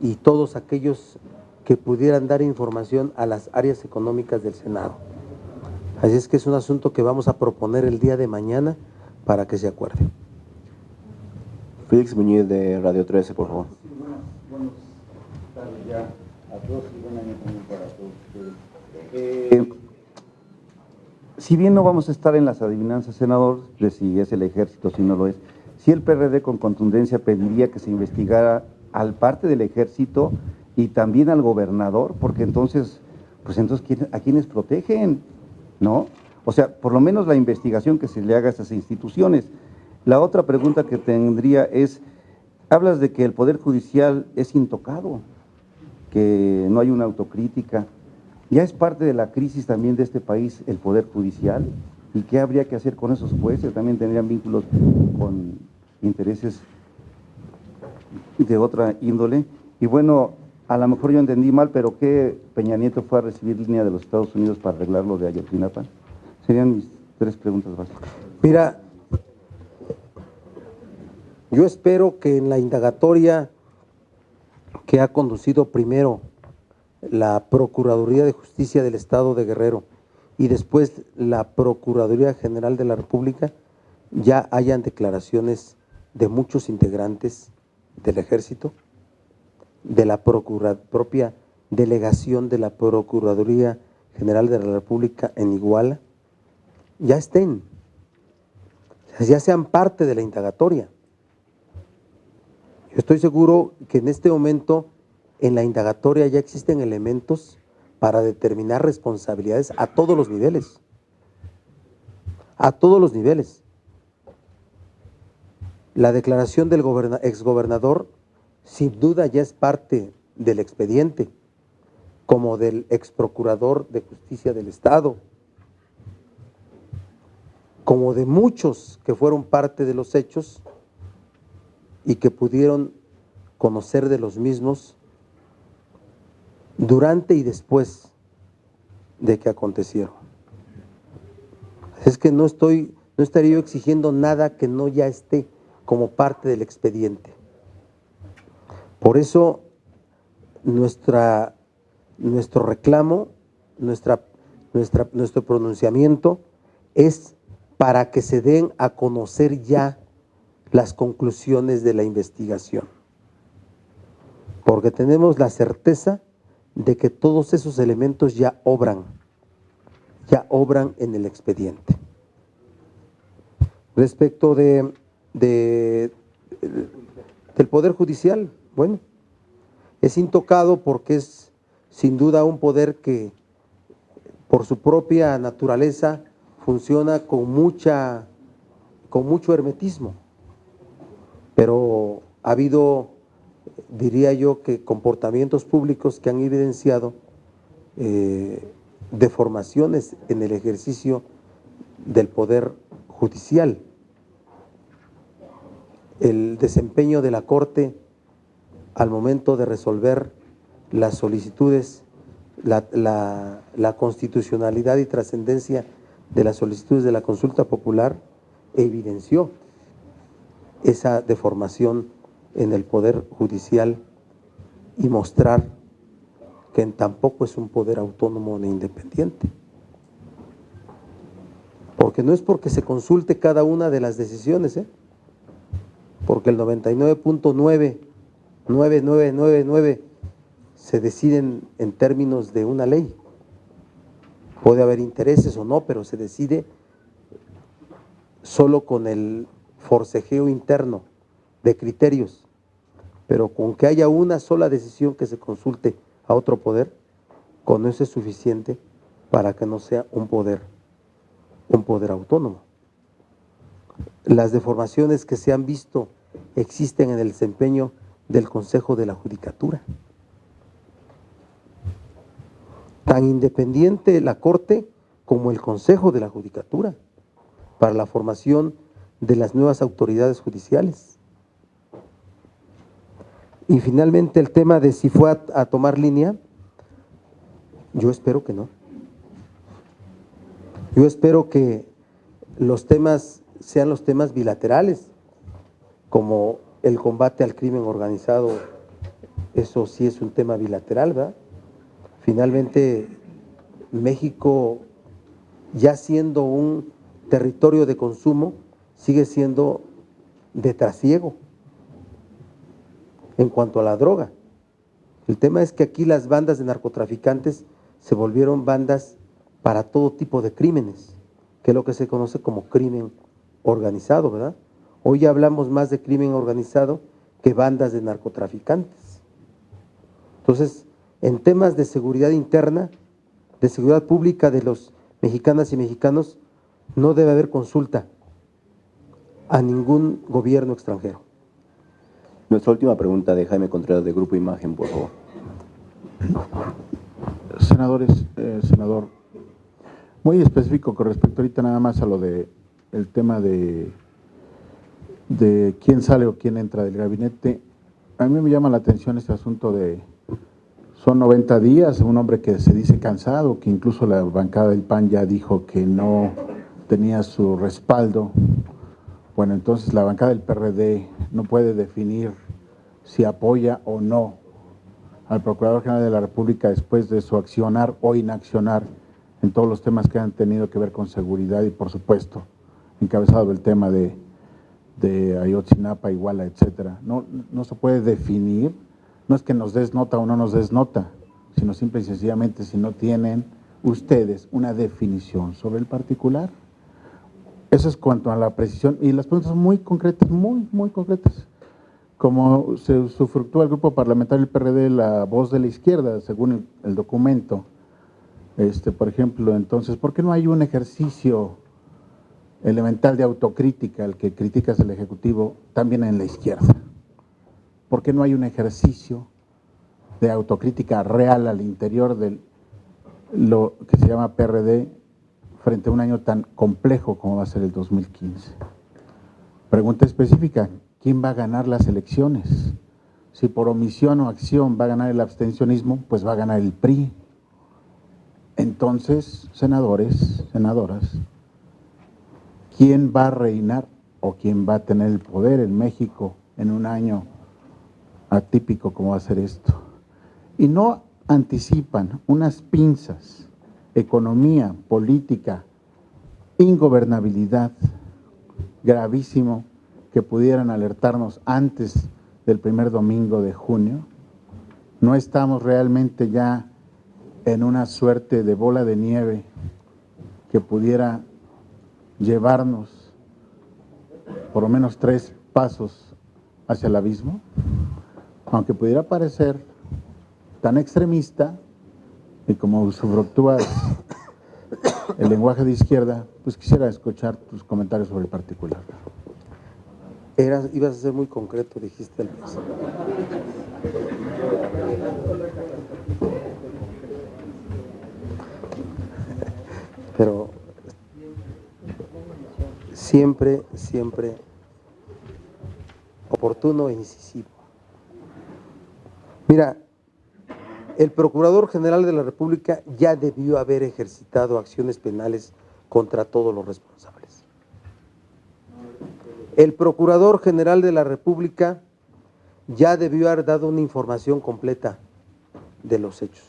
y todos aquellos que pudieran dar información a las áreas económicas del Senado. Así es que es un asunto que vamos a proponer el día de mañana para que se acuerde. Félix Muñiz de Radio 13, por favor. Buenas tardes ya a todos y buen año también para todos ustedes. Si bien no vamos a estar en las adivinanzas, senador, de si es el ejército, si no lo es, si el PRD con contundencia pediría que se investigara al parte del ejército y también al gobernador, porque entonces, pues entonces, ¿a quiénes protegen? ¿No? O sea, por lo menos la investigación que se le haga a estas instituciones. La otra pregunta que tendría es, hablas de que el Poder Judicial es intocado, que no hay una autocrítica. ¿Ya es parte de la crisis también de este país el Poder Judicial? ¿Y qué habría que hacer con esos jueces? También tendrían vínculos con intereses de otra índole. Y bueno, a lo mejor yo entendí mal, pero ¿qué Peña Nieto fue a recibir línea de los Estados Unidos para arreglar lo de Ayotzinapa? Serían mis tres preguntas básicas. Mira, Yo espero que en la indagatoria que ha conducido primero la Procuraduría de Justicia del Estado de Guerrero y después la Procuraduría General de la República, ya hayan declaraciones de muchos integrantes del Ejército, de la propia delegación de la Procuraduría General de la República en Iguala, ya estén, ya sean parte de la indagatoria. Yo estoy seguro que en este momento en la indagatoria ya existen elementos para determinar responsabilidades a todos los niveles. A todos los niveles. La declaración del exgobernador sin duda ya es parte del expediente, como del exprocurador de justicia del Estado, como de muchos que fueron parte de los hechos y que pudieron conocer de los mismos durante y después de que acontecieron. Es que no estaría yo exigiendo nada que no ya esté como parte del expediente. Por eso nuestro reclamo, nuestro pronunciamiento es para que se den a conocer ya las conclusiones de la investigación. Porque tenemos la certeza de que todos esos elementos ya obran en el expediente. Respecto del Poder Judicial, bueno, es intocado porque es sin duda un poder que por su propia naturaleza funciona con mucho hermetismo, pero ha habido, diría yo, que comportamientos públicos que han evidenciado deformaciones en el ejercicio del Poder Judicial. El desempeño de la Corte al momento de resolver las solicitudes, la constitucionalidad y trascendencia de las solicitudes de la consulta popular evidenció esa deformación en el Poder Judicial y mostrar que tampoco es un poder autónomo ni independiente. Porque no es porque se consulte cada una de las decisiones, porque el 99.9999 se deciden en términos de una ley. Puede haber intereses o no, pero se decide solo con el forcejeo interno de criterios. Pero con que haya una sola decisión que se consulte a otro poder, con eso es suficiente para que no sea un poder autónomo. Las deformaciones que se han visto existen en el desempeño del Consejo de la Judicatura. Tan independiente la Corte como el Consejo de la Judicatura para la formación de las nuevas autoridades judiciales. Y finalmente el tema de si fue a tomar línea, yo espero que no. Yo espero que los temas sean los temas bilaterales, como el combate al crimen organizado, eso sí es un tema bilateral, ¿verdad? Finalmente, México, ya siendo un territorio de consumo, sigue siendo de trasiego en cuanto a la droga. El tema es que aquí las bandas de narcotraficantes se volvieron bandas para todo tipo de crímenes, que es lo que se conoce como crimen organizado, ¿verdad? Hoy ya hablamos más de crimen organizado que bandas de narcotraficantes. Entonces, en temas de seguridad interna, de seguridad pública de los mexicanas y mexicanos, no debe haber consulta a ningún gobierno extranjero. Nuestra última pregunta de Jaime Contreras de Grupo Imagen, por favor. Senador, muy específico con respecto ahorita nada más a lo de el tema de quién sale o quién entra del gabinete. A mí me llama la atención este asunto de, son 90 días, un hombre que se dice cansado, que incluso la bancada del PAN ya dijo que no tenía su respaldo Bueno, entonces la bancada del PRD no puede definir si apoya o no al Procurador General de la República después de su accionar o inaccionar en todos los temas que han tenido que ver con seguridad y, por supuesto, encabezado el tema de Ayotzinapa, Iguala, etcétera. No se puede definir, no es que nos des nota o no nos des nota, sino simple y sencillamente si no tienen ustedes una definición sobre el particular. Eso es cuanto a la precisión, y las preguntas son muy concretas, muy concretas. Como se usufructúa el grupo parlamentario del PRD, la voz de la izquierda, según el documento, por ejemplo, entonces, ¿por qué no hay un ejercicio elemental de autocrítica, el que criticas al Ejecutivo, también en la izquierda? ¿Por qué no hay un ejercicio de autocrítica real al interior de lo que se llama PRD frente a un año tan complejo como va a ser el 2015? Pregunta específica, ¿quién va a ganar las elecciones? Si por omisión o acción va a ganar el abstencionismo, pues va a ganar el PRI. Entonces, senadores, senadoras, ¿quién va a reinar o quién va a tener el poder en México en un año atípico como va a ser esto? Y no anticipan unas pinzas, economía, política, ingobernabilidad, gravísimo, que pudieran alertarnos antes del primer domingo de junio. No estamos realmente ya en una suerte de bola de nieve que pudiera llevarnos por lo menos 3 pasos hacia el abismo, aunque pudiera parecer tan extremista, y como usufructúas el lenguaje de izquierda, pues quisiera escuchar tus comentarios sobre el particular. Ibas a ser muy concreto, dijiste al principio. Pero siempre oportuno e incisivo. Mira, el Procurador General de la República ya debió haber ejercitado acciones penales contra todos los responsables. El Procurador General de la República ya debió haber dado una información completa de los hechos.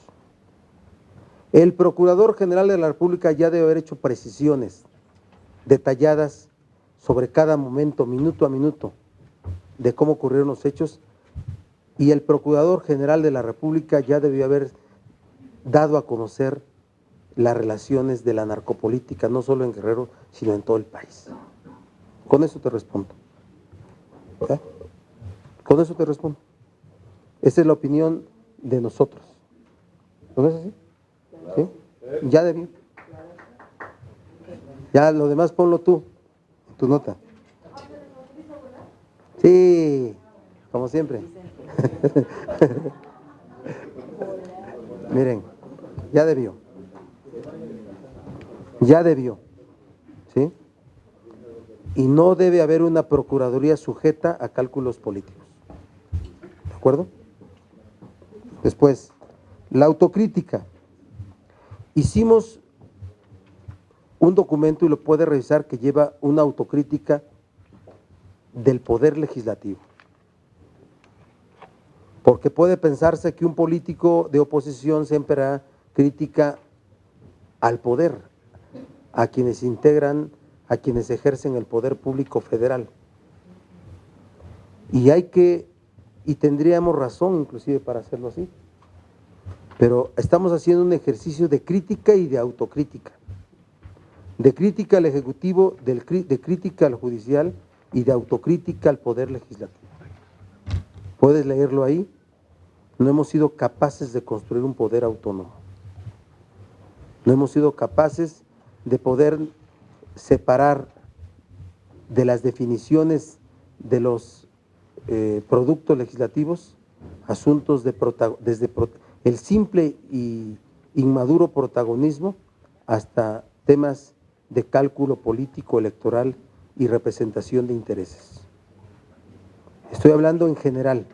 El Procurador General de la República ya debe haber hecho precisiones detalladas sobre cada momento, minuto a minuto, de cómo ocurrieron los hechos, y el Procurador General de la República ya debió haber dado a conocer las relaciones de la narcopolítica, no solo en Guerrero, sino en todo el país. Con eso te respondo. ¿Eh? Con eso te respondo. Esa es la opinión de nosotros. ¿No es así? ¿Sí? Ya debió. Ya lo demás ponlo tú, tu nota. Sí, como siempre. Miren, ya debió. Ya debió. ¿Sí? Y no debe haber una procuraduría sujeta a cálculos políticos. ¿De acuerdo? Después, la autocrítica. Hicimos un documento, y lo puede revisar, que lleva una autocrítica del Poder Legislativo. Porque puede pensarse que un político de oposición siempre hará crítica al poder, a quienes integran, a quienes ejercen el poder público federal. Y tendríamos razón inclusive para hacerlo así. Pero estamos haciendo un ejercicio de crítica y de autocrítica. De crítica al Ejecutivo, de crítica al Judicial y de autocrítica al Poder Legislativo. Puedes leerlo ahí. No hemos sido capaces de construir un poder autónomo. No hemos sido capaces de poder separar de las definiciones de los productos legislativos asuntos desde el simple y inmaduro protagonismo hasta temas de cálculo político, electoral y representación de intereses. Estoy hablando en general.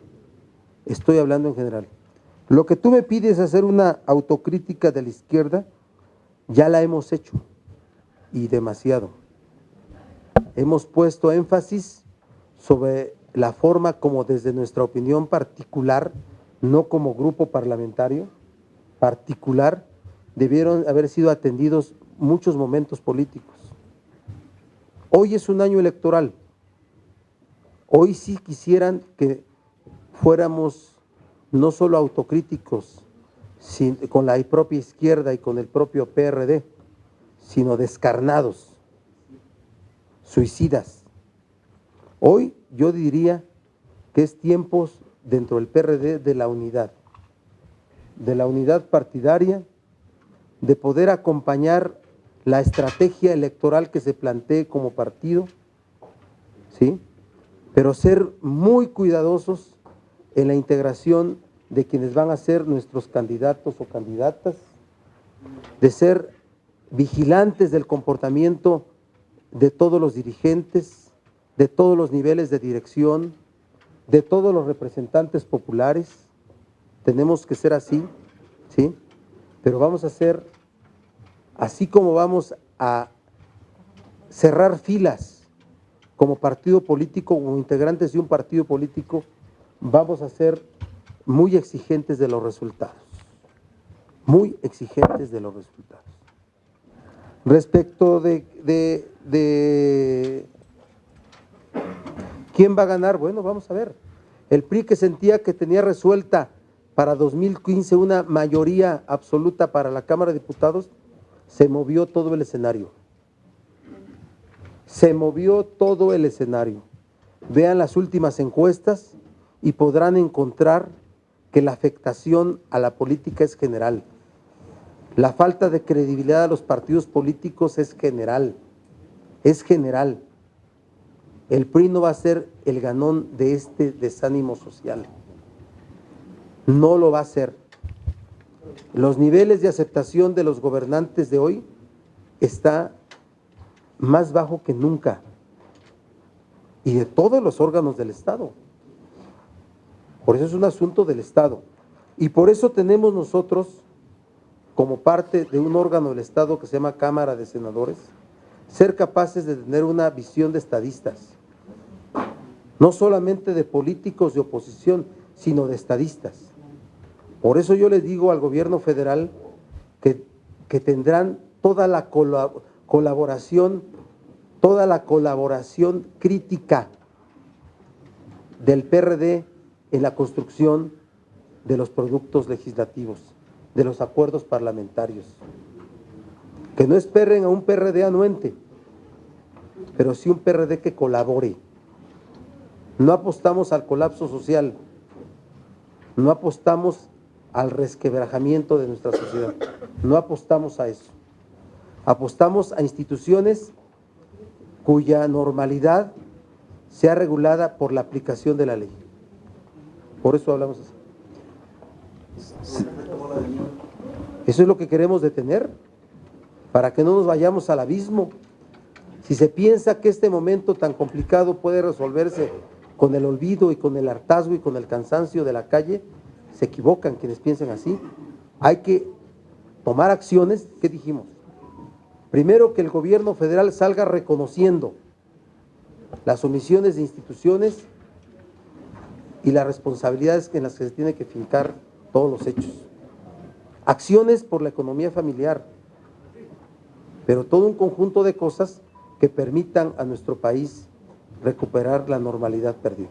Lo que tú me pides hacer una autocrítica de la izquierda, ya la hemos hecho, y demasiado. hemos puesto énfasis sobre la forma como desde nuestra opinión particular, no como grupo parlamentario, particular, debieron haber sido atendidos muchos momentos políticos. Hoy es un año electoral. Hoy sí quisieran que fuéramos no solo autocríticos con la propia izquierda y con el propio PRD, sino descarnados, suicidas. Hoy yo diría que es tiempos dentro del PRD de la unidad partidaria, de poder acompañar la estrategia electoral que se plantee como partido, ¿sí? Pero ser muy cuidadosos en la integración de quienes van a ser nuestros candidatos o candidatas, de ser vigilantes del comportamiento de todos los dirigentes, de todos los niveles de dirección, de todos los representantes populares. Tenemos que ser así, ¿sí? Pero vamos a ser, así como vamos a cerrar filas como partido político, como integrantes de un partido político, vamos a ser muy exigentes de los resultados. Muy exigentes de los resultados. Respecto de quién va a ganar, bueno, vamos a ver. El PRI, que sentía que tenía resuelta para 2015 una mayoría absoluta para la Cámara de Diputados, se movió todo el escenario. Se movió todo el escenario. Vean las últimas encuestas y podrán encontrar que la afectación a la política es general. La falta de credibilidad a los partidos políticos es general. Es general. El PRI no va a ser el ganón de este desánimo social. No lo va a ser. Los niveles de aceptación de los gobernantes de hoy está más bajo que nunca, y de todos los órganos del Estado. Por eso es un asunto del Estado, y por eso tenemos nosotros, como parte de un órgano del Estado que se llama Cámara de Senadores, ser capaces de tener una visión de estadistas, no solamente de políticos de oposición, sino de estadistas. Por eso yo les digo al gobierno federal que tendrán toda la colaboración crítica del PRD en la construcción de los productos legislativos, de los acuerdos parlamentarios. Que no esperen a un PRD anuente, pero sí un PRD que colabore. No apostamos al colapso social, no apostamos al resquebrajamiento de nuestra sociedad, no apostamos a eso. Apostamos a instituciones cuya normalidad sea regulada por la aplicación de la ley. Por eso hablamos así. Eso es lo que queremos detener, para que no nos vayamos al abismo. Si se piensa que este momento tan complicado puede resolverse con el olvido y con el hartazgo y con el cansancio de la calle, se equivocan quienes piensan así. Hay que tomar acciones. ¿Qué dijimos? Primero, que el gobierno federal salga reconociendo las omisiones de instituciones y las responsabilidades en las que se tiene que fincar todos los hechos. Acciones por la economía familiar, pero todo un conjunto de cosas que permitan a nuestro país recuperar la normalidad perdida.